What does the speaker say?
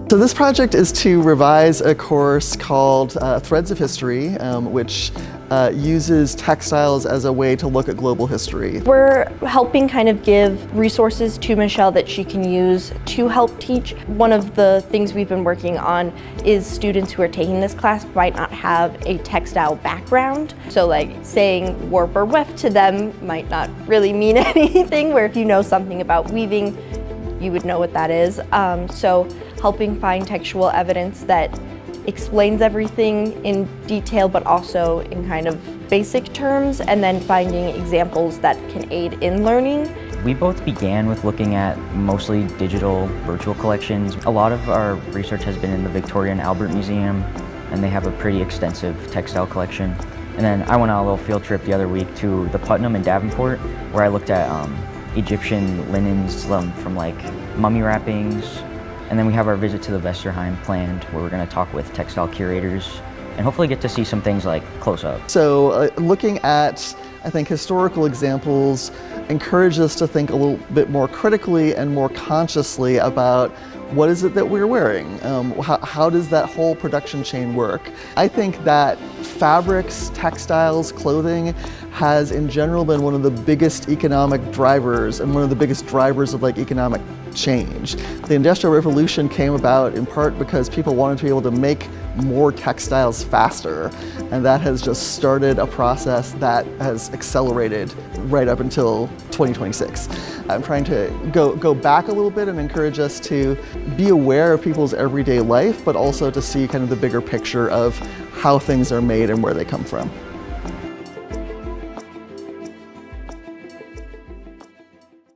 So this project is to revise a course called Threads of History, which uses textiles as a way to look at global history. We're helping kind of give resources to Michelle that she can use to help teach. One of the things we've been working on is students who are taking this class might not have a textile background. So like saying warp or weft to them might not really mean anything, where if you know something about weaving, you would know what that is. So helping find textual evidence that explains everything in detail, but also in kind of basic terms, and then finding examples that can aid in learning. We both began with looking at mostly digital virtual collections. A lot of our research has been in the Victoria and Albert Museum, and they have a pretty extensive textile collection. And then I went on a little field trip the other week to the Putnam in Davenport, where I looked at Egyptian linens from like mummy wrappings. And then we have our visit to the Westerheim planned, where we're going to talk with textile curators and hopefully get to see some things like close up. So looking at, I think, historical examples encourage us to think a little bit more critically and more consciously about what is it that we're wearing? How does that whole production chain work? I think that fabrics, textiles, clothing has in general been one of the biggest economic drivers and one of the biggest drivers of like economic change. The Industrial Revolution came about in part because people wanted to be able to make more textiles faster, and that has just started a process that has accelerated right up until 2026. I'm trying to go back a little bit and encourage us to be aware of people's everyday life, but also to see kind of the bigger picture of how things are made and where they come from.